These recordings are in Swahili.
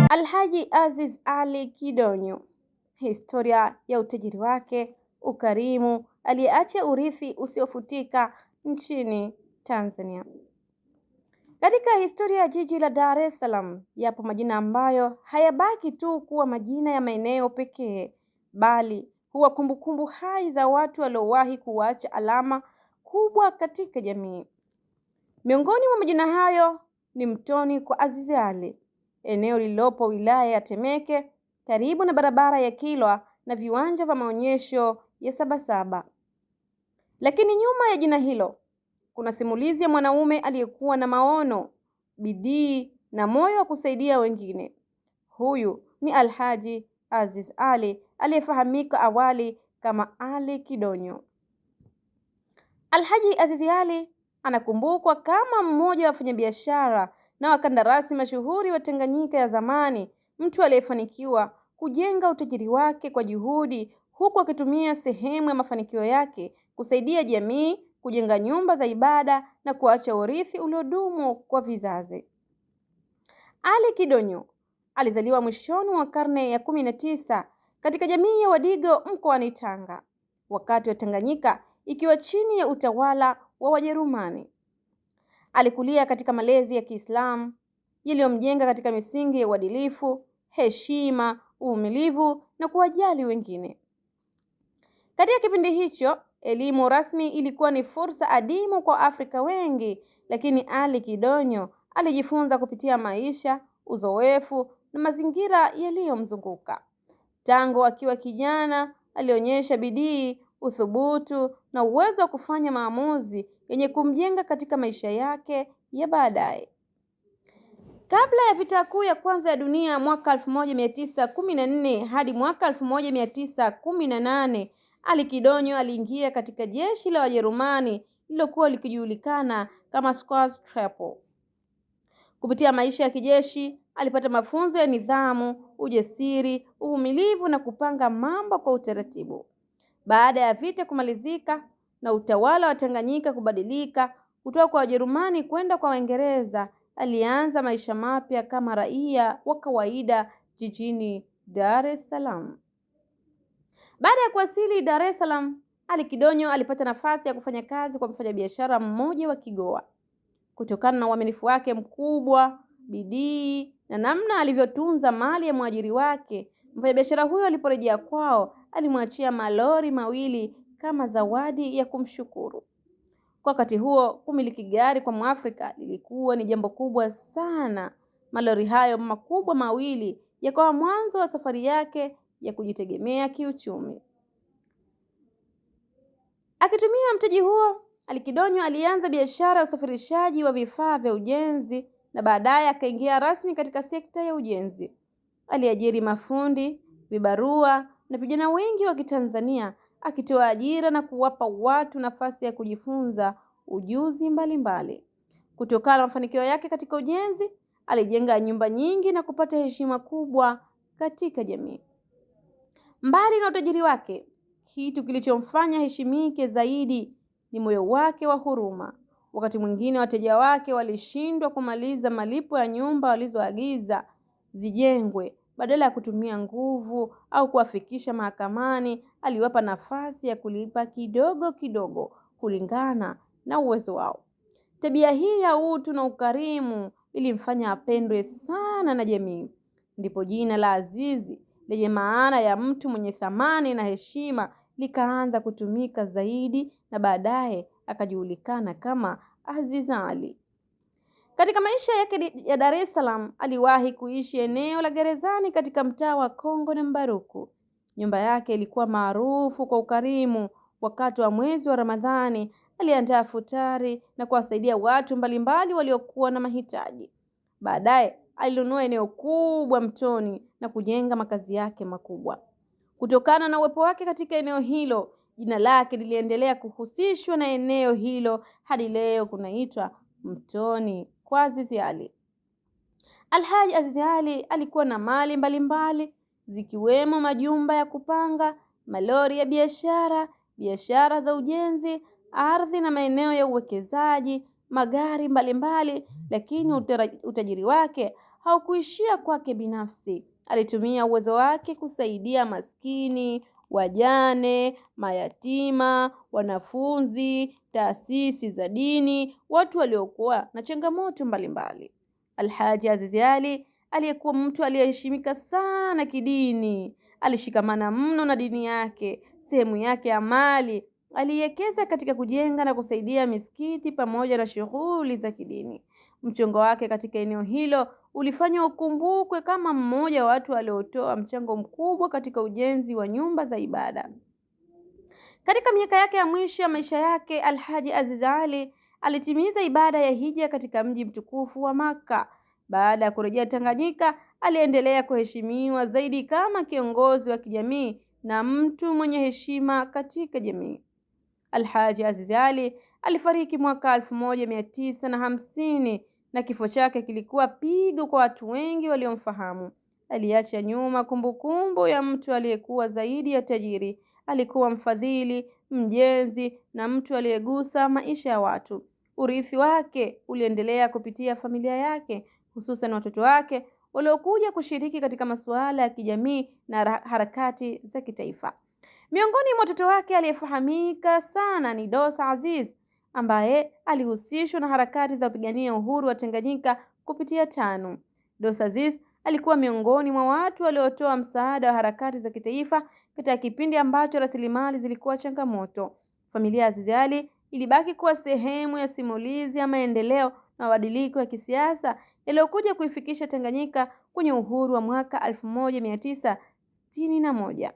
Alhaji Aziz Ali Kidonyo, historia ya utajiri wake, ukarimu, aliyeacha urithi usiofutika nchini Tanzania. Katika historia ya jiji la Dar es Salaam, yapo majina ambayo hayabaki tu kuwa majina ya maeneo pekee, bali huwa kumbukumbu hai za watu waliowahi kuacha alama kubwa katika jamii. Miongoni mwa majina hayo ni Mtoni kwa Aziz Ali, eneo lililopo wilaya ya Temeke, karibu na barabara ya Kilwa na viwanja vya maonyesho ya Sabasaba. Lakini nyuma ya jina hilo kuna simulizi ya mwanaume aliyekuwa na maono, bidii na moyo wa kusaidia wengine. Huyu ni Alhaji Aziz Ali, aliyefahamika awali kama Ali Kidonyo. Alhaji Aziz Ali anakumbukwa kama mmoja wa wafanyabiashara na wakandarasi mashuhuri wa Tanganyika ya zamani, mtu aliyefanikiwa kujenga utajiri wake kwa juhudi, huku akitumia sehemu ya mafanikio yake kusaidia jamii, kujenga nyumba za ibada na kuacha urithi uliodumu kwa vizazi. Ali Kidonyo alizaliwa mwishoni mwa karne ya 19 katika jamii ya Wadigo mkoani Tanga, wakati wa Tanganyika ikiwa chini ya utawala wa Wajerumani. Alikulia katika malezi ya Kiislamu yaliyomjenga katika misingi ya uadilifu, heshima, uvumilivu na kuwajali wengine. Katika kipindi hicho, elimu rasmi ilikuwa ni fursa adimu kwa Afrika wengi, lakini Ali Kidonyo alijifunza kupitia maisha, uzoefu na mazingira yaliyomzunguka. Tangu akiwa kijana, alionyesha bidii, uthubutu na uwezo wa kufanya maamuzi yenye kumjenga katika maisha yake ya baadaye. Kabla ya vita kuu ya kwanza ya dunia mwaka 1914 hadi mwaka 1918, Ali Kidonyo aliingia katika jeshi la Wajerumani lililokuwa likijulikana kama Schutztruppe. Kupitia maisha ya kijeshi, alipata mafunzo ya nidhamu, ujasiri, uvumilivu na kupanga mambo kwa utaratibu. Baada ya vita kumalizika na utawala wa Tanganyika kubadilika kutoka kwa Wajerumani kwenda kwa Waingereza, alianza maisha mapya kama raia wa kawaida jijini Dar es Salaam. Baada ya kuwasili Dar es Salaam, Ali Kidonyo alipata nafasi ya kufanya kazi kwa mfanyabiashara mmoja wa Kigoa. Kutokana na uaminifu wake mkubwa, bidii na namna alivyotunza mali ya mwajiri wake, mfanyabiashara huyo aliporejea kwao alimwachia malori mawili kama zawadi ya kumshukuru. Kwa wakati huo, kumiliki gari kwa Mwafrika lilikuwa ni jambo kubwa sana. Malori hayo makubwa mawili yakawa mwanzo wa safari yake ya kujitegemea kiuchumi. Akitumia mtaji huo, Ali Kidonyo alianza biashara ya usafirishaji wa vifaa vya ujenzi na baadaye akaingia rasmi katika sekta ya ujenzi. Aliajiri mafundi, vibarua na vijana wengi wa Kitanzania, akitoa ajira na kuwapa watu nafasi ya kujifunza ujuzi mbalimbali. Kutokana na mafanikio yake katika ujenzi, alijenga nyumba nyingi na kupata heshima kubwa katika jamii. Mbali na utajiri wake, kitu kilichomfanya heshimike zaidi ni moyo wake wa huruma. Wakati mwingine wateja wake walishindwa kumaliza malipo ya nyumba walizoagiza zijengwe, badala ya kutumia nguvu au kuwafikisha mahakamani, aliwapa nafasi ya kulipa kidogo kidogo kulingana na uwezo wao. Tabia hii ya utu na ukarimu ilimfanya apendwe sana na jamii. Ndipo jina la Azizi lenye maana ya mtu mwenye thamani na heshima likaanza kutumika zaidi na baadaye akajulikana kama Aziz Ali. Katika maisha yake ya Dar es Salaam, aliwahi kuishi eneo la Gerezani katika mtaa wa Kongo na Mbaruku. Nyumba yake ilikuwa maarufu kwa ukarimu. Wakati wa mwezi wa Ramadhani, aliandaa futari na kuwasaidia watu mbalimbali waliokuwa na mahitaji. Baadaye alinunua eneo kubwa Mtoni na kujenga makazi yake makubwa. Kutokana na uwepo wake katika eneo hilo, jina lake liliendelea kuhusishwa na eneo hilo hadi leo kunaitwa Mtoni kwa Aziz Ali. Alhaji Aziz Ali alikuwa na mali mbalimbali zikiwemo majumba ya kupanga, malori ya biashara, biashara za ujenzi, ardhi na maeneo ya uwekezaji, magari mbalimbali, lakini utajiri wake haukuishia kwake binafsi. Alitumia uwezo wake kusaidia maskini, wajane, mayatima, wanafunzi, taasisi za dini, watu waliokuwa na changamoto mbalimbali. Alhaji Azizi Ali aliyekuwa mtu aliyeheshimika sana kidini, alishikamana mno na dini yake. Sehemu yake ya mali aliwekeza katika kujenga na kusaidia misikiti pamoja na shughuli za kidini. Mchango wake katika eneo hilo ulifanya ukumbukwe kama mmoja wa watu waliotoa mchango mkubwa katika ujenzi wa nyumba za ibada. Katika miaka yake ya mwisho ya maisha yake, Alhaji Azizi Ali alitimiza ibada ya hija katika mji mtukufu wa Makka. Baada ya kurejea Tanganyika, aliendelea kuheshimiwa zaidi kama kiongozi wa kijamii na mtu mwenye heshima katika jamii. Alhaji Azizi Ali alifariki mwaka 1950 na kifo chake kilikuwa pigo kwa watu wengi waliomfahamu. Aliacha nyuma kumbukumbu ya mtu aliyekuwa zaidi ya tajiri. Alikuwa mfadhili, mjenzi na mtu aliyegusa maisha ya watu. Urithi wake uliendelea kupitia familia yake, hususan watoto wake waliokuja kushiriki katika masuala ya kijamii na harakati za kitaifa. Miongoni mwa watoto wake aliyefahamika sana ni Dosa Aziz, ambaye alihusishwa na harakati za kupigania uhuru wa Tanganyika kupitia TANU. Dosa Aziz alikuwa miongoni mwa watu waliotoa msaada wa harakati za kitaifa katika kipindi ambacho rasilimali zilikuwa changamoto. Familia ya Azizi Ali ilibaki kuwa sehemu ya simulizi ya maendeleo na mabadiliko ya kisiasa yaliyokuja kuifikisha Tanganyika kwenye uhuru wa mwaka 1961.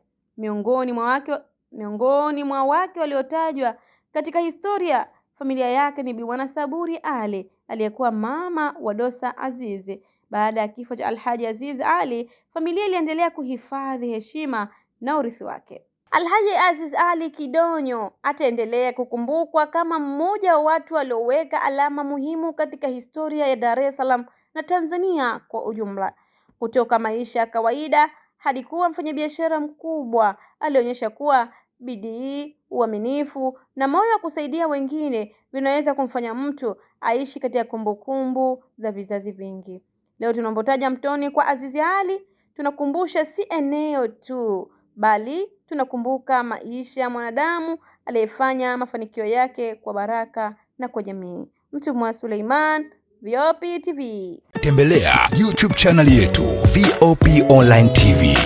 Miongoni mwa wake waliotajwa katika historia familia yake ni Bi Bwana Saburi Ali aliyekuwa mama wa Dosa Aziz. Baada ya kifo cha Alhaji Aziz Ali, familia iliendelea kuhifadhi heshima na urithi wake. Alhaji Aziz Ali Kidonyo ataendelea kukumbukwa kama mmoja wa watu walioweka alama muhimu katika historia ya Dar es Salaam na Tanzania kwa ujumla. Kutoka maisha ya kawaida hadi kuwa mfanyabiashara mkubwa, alionyesha kuwa bidii, uaminifu na moyo wa kusaidia wengine vinaweza kumfanya mtu aishi katika kumbukumbu za vizazi vingi. Leo tunapotaja Mtoni kwa Azizi Ali, tunakumbusha si eneo tu, bali tunakumbuka maisha ya mwanadamu aliyefanya mafanikio yake kwa baraka na kwa jamii. Mtumwa Suleiman, VOP TV. Tembelea YouTube channel yetu VOP Online TV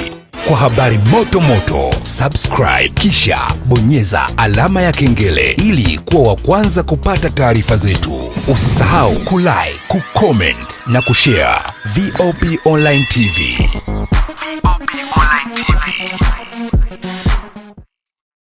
kwa habari moto moto. Subscribe kisha bonyeza alama ya kengele ili kuwa wa kwanza kupata taarifa zetu. Usisahau kulike, kucomment na kushare. VOP Online TV.